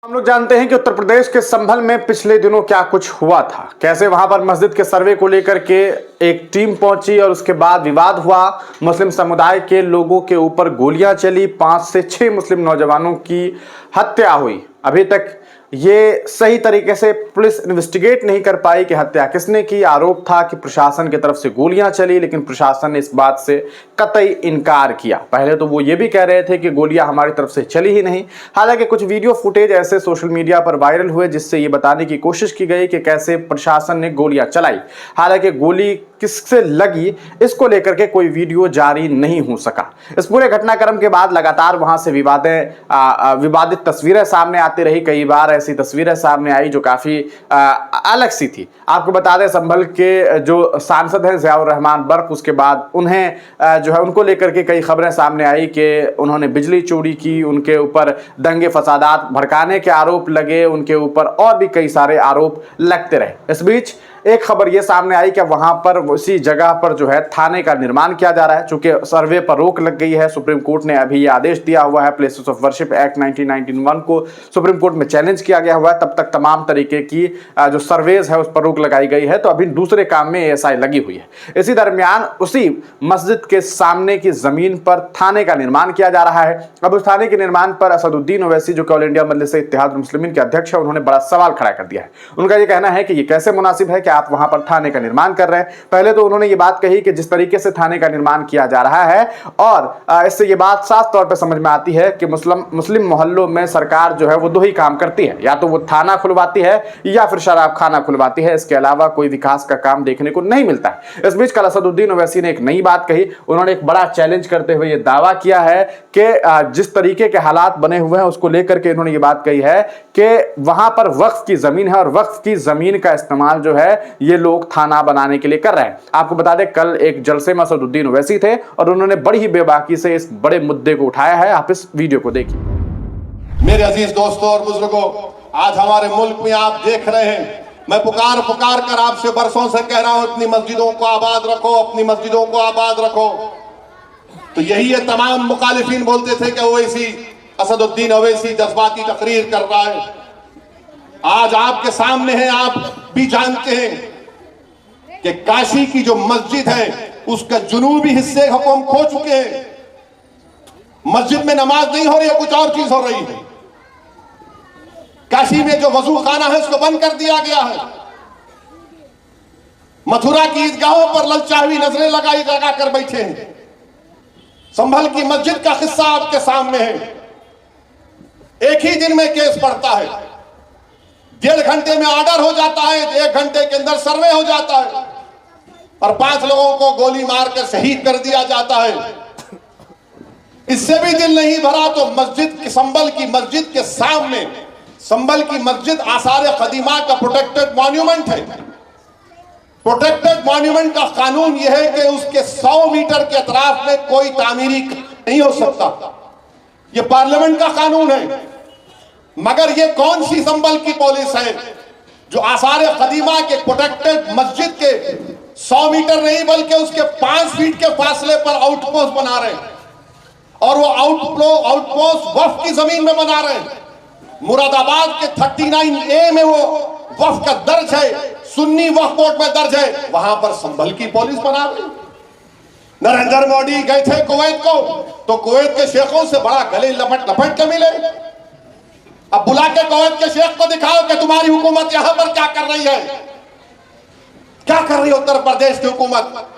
हम लोग जानते हैं कि उत्तर प्रदेश के संभल में पिछले दिनों क्या कुछ हुआ था, कैसे वहां पर मस्जिद के सर्वे को लेकर के एक टीम पहुंची और उसके बाद विवाद हुआ। मुस्लिम समुदाय के लोगों के ऊपर गोलियां चली, 5 से 6 मुस्लिम नौजवानों की हत्या हुई। अभी तक ये सही तरीके से पुलिस इन्वेस्टिगेट नहीं कर पाई कि हत्या किसने की। आरोप था कि प्रशासन की तरफ से गोलियां चली, लेकिन प्रशासन ने इस बात से कतई इनकार किया। पहले तो वो ये भी कह रहे थे कि गोलियां हमारी तरफ से चली ही नहीं। हालांकि कुछ वीडियो फुटेज ऐसे सोशल मीडिया पर वायरल हुए जिससे ये बताने की कोशिश की गई कि कैसे प्रशासन ने गोलियां चलाई। हालांकि गोली किससे लगी इसको लेकर के कोई वीडियो जारी नहीं हो सका। इस पूरे घटनाक्रम के बाद लगातार वहां से विवादित तस्वीरें सामने आती रही। कई बार ऐसी तस्वीरें सामने आई जो काफी अलग सी थी। आपको बता दें, संभल के जो सांसद हैं ज़ियाउर रहमान बर्क, उसके बाद उन्हें जो है उनको लेकर के कई खबरें सामने आई कि उन्होंने बिजली चोरी की, उनके ऊपर दंगे फसादात भड़काने के आरोप लगे, उनके ऊपर और भी कई सारे आरोप लगते रहे। इस बीच एक खबर यह सामने आई कि वहां पर उसी जगह पर जो है थाने का निर्माण किया जा रहा है। चूंकि सर्वे पर रोक लग गई है, सुप्रीम कोर्ट ने अभी ये आदेश दिया हुआ है। प्लेसेस ऑफ वर्शिप एक्ट 1991 को सुप्रीम कोर्ट में चैलेंज किया गया हुआ है। तब तक तमाम तरीके की जो सर्वेज है उस पर रोक लगाई गई है। तो अभी दूसरे काम में एएसआई लगी हुई है। इसी दरमियान उसी मस्जिद के सामने की जमीन पर थाने का निर्माण किया जा रहा है। अब उस थाने के निर्माण पर असदुद्दीन ओवैसी, जो ऑल इंडिया मजलिस इत्तेहाद मुस्लिमीन के अध्यक्ष है, उन्होंने बड़ा सवाल खड़ा कर दिया है। उनका यह कहना है कि यह कैसे मुनासिब है कि आप वहां पर थाने का निर्माण कर रहे हैं। पहले तो उन्होंने ये बात कही कि जिस तरीके से थाने का निर्माण किया जा रहा है, और इससे ये बात साफ तौर पर समझ में आती है कि मुस्लिम मोहल्लों में सरकार जो है वो दो ही काम करती है, या तो वो थाना खुलवाती है या फिर शराब खाना खुलवाती है। इसके अलावा कोई विकास का काम देखने को नहीं मिलता है। इस बीच कल असदुद्दीन ओवैसी ने एक नई बात कही। उन्होंने एक बड़ा चैलेंज करते हुए यह दावा किया है कि जिस तरीके के हालात बने हुए हैं उसको लेकर के इन्होंने ये बात कही है कि वहां पर वक्फ की जमीन है और वक्फ की जमीन का इस्तेमाल जो है ये लोग थाना बनाने के लिए कर रहे हैं। आपको बता दें, कल एक जलसे में असदुद्दीन ओवैसी थे और उन्होंने बड़ी ही बेबाकी से इस बड़े मुद्दे को उठाया है। आप इस वीडियो को देखिए। मेरे अजीज दोस्तों और बुजुर्गों, आज हमारे मुल्क में आप देख रहे हैं, मैं पुकार कर आपसे बरसों से कह रहा हूं, अपनी मस्जिदों को आबाद रखो, अपनी मस्जिदों को आबाद रखो। तो यही है, तमाम मुखालिफिन बोलते थे कि ओवैसी, असदुद्दीन ओवैसी जज्बाती तकरीर कर रहा है। आज आपके सामने है, आप भी जानते हैं कि काशी की जो मस्जिद है उसका जुनूबी हिस्से हुक्म खो चुके हैं। मस्जिद में नमाज नहीं हो रही है, कुछ और चीज हो रही है। काशी में जो वजू खाना है उसको बंद कर दिया गया है। मथुरा की ईदगाहों पर ललचावी नजरें लगा कर बैठे हैं। संभल की मस्जिद का किस्सा आपके सामने है। एक ही दिन में केस पड़ता है, 1.5 घंटे में ऑर्डर हो जाता है, 1 घंटे के अंदर सर्वे हो जाता है और 5 लोगों को गोली मारकर शहीद कर दिया जाता है। इससे भी दिल नहीं भरा तो संभल की मस्जिद के सामने, संभल की मस्जिद आसार कदीमा का प्रोटेक्टेड मॉन्यूमेंट है। प्रोटेक्टेड मॉन्यूमेंट का कानून यह है कि उसके 100 मीटर के अतराफ में कोई तामीरी नहीं हो सकता। यह पार्लियामेंट का कानून है। मगर यह कौन सी संभल की पुलिस है जो आसार कदीमा के प्रोटेक्टेड मस्जिद के 100 मीटर नहीं बल्कि उसके 5 फीट के फासले पर आउटपोस्ट बना रहे हैं, और वो आउटपोस्ट वक्फ की जमीन में बना रहे हैं। मुरादाबाद के 39A में वो वक्फ का दर्ज है, सुन्नी वक्फ बोर्ड में दर्ज है, वहां पर संभल की पुलिस बना रही। नरेंद्र मोदी गए थे कुवैत को, तो कुवैत के शेखों से बड़ा गले लपट के मिले। अब बुला के कुवैत के शेख को दिखाओ कि तुम्हारी हुकूमत यहां पर क्या कर रही है, क्या कर रही है उत्तर प्रदेश की हुकूमत।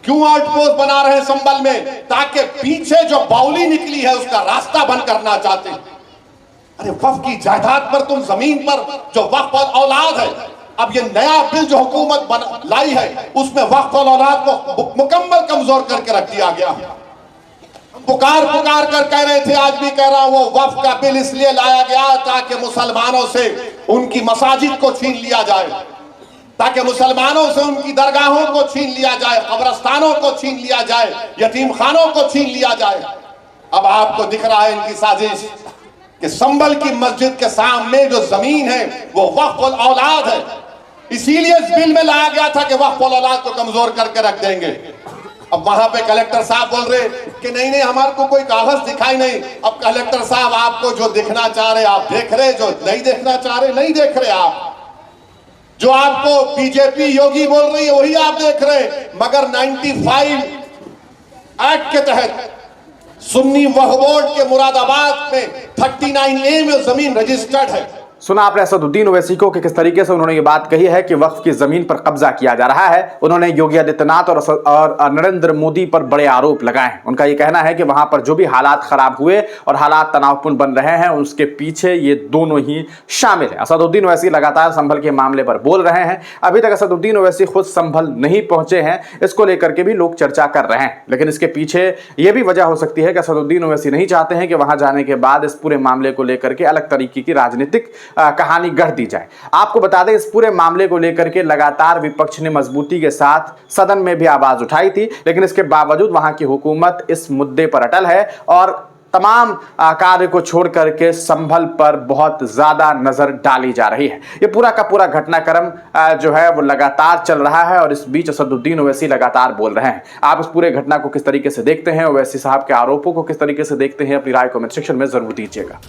क्यों आउटपोस्ट बना रहे हैं संभल में, ताकि पीछे जो बाउली निकली है उसका रास्ता बंद करना चाहते हैं। अरे वक्फ की जायदाद पर, तुम जमीन पर जो वक्फ औलाद है, अब ये नया बिल जो हुकूमत लाई है उसमें वक्फ औलाद को मुकम्मल कमजोर करके रख दिया गया। पुकार कर कह रहे थे, आज भी कह रहा हूं, वो वक्फ का बिल इसलिए लाया गया ताकि मुसलमानों से उनकी मसाजिद को छीन लिया जाए, ताकि मुसलमानों से उनकी दरगाहों को छीन लिया जाए, कब्रस्तानों को छीन लिया जाए, यतीम खानों को छीन लिया जाए। अब आपको दिख रहा है इनकी साजिश कि संभल की मस्जिद के सामने जो जमीन है वो वक्फ औलाद है। इसीलिए इस बिल में लाया गया था कि वक्फ औलाद को कमजोर करके रख देंगे। अब वहां पे कलेक्टर साहब बोल रहे कि नहीं नहीं हमारे को कोई कागज दिखाई नहीं। अब कलेक्टर साहब आपको जो देखना चाह रहे आप देख रहे, जो नहीं देखना चाह रहे नहीं देख रहे। आप जो आपको बीजेपी योगी बोल रही है वही आप देख रहे। मगर 95 एक्ट के तहत सुन्नी वक्फ बोर्ड के मुरादाबाद में 39A में जमीन रजिस्टर्ड है। सुना आपने असदुद्दीन ओवैसी को कि किस तरीके से उन्होंने ये बात कही है कि वक्फ की जमीन पर कब्जा किया जा रहा है। उन्होंने योगी आदित्यनाथ और नरेंद्र मोदी पर बड़े आरोप लगाए हैं। उनका ये कहना है कि वहां पर जो भी हालात खराब हुए और हालात तनावपूर्ण बन रहे हैं उसके पीछे ये दोनों ही शामिल है। असदुद्दीन ओवैसी लगातार संभल के मामले पर बोल रहे हैं। अभी तक असदुद्दीन ओवैसी खुद संभल नहीं पहुंचे हैं, इसको लेकर के भी लोग चर्चा कर रहे हैं। लेकिन इसके पीछे यह भी वजह हो सकती है कि असदुद्दीन ओवैसी नहीं चाहते हैं कि वहां जाने के बाद इस पूरे मामले को लेकर के अलग तरीके की राजनीतिक कहानी गढ़ दी जाए। आपको बता दें, इस पूरे मामले को लेकर के लगातार विपक्ष ने मजबूती के साथ सदन में भी आवाज उठाई थी, लेकिन इसके बावजूद वहां की हुकूमत इस मुद्दे पर अटल है और तमाम कार्य को छोड़ करके संभल पर बहुत ज्यादा नजर डाली जा रही है। ये पूरा का पूरा घटनाक्रम जो है वो लगातार चल रहा है और इस बीच असदुद्दीन ओवैसी लगातार बोल रहे हैं। आप इस पूरे घटना को किस तरीके से देखते हैं, ओवैसी साहब के आरोपों को किस तरीके से देखते हैं, अपनी राय कमेंट सेक्शन में जरूर दीजिएगा।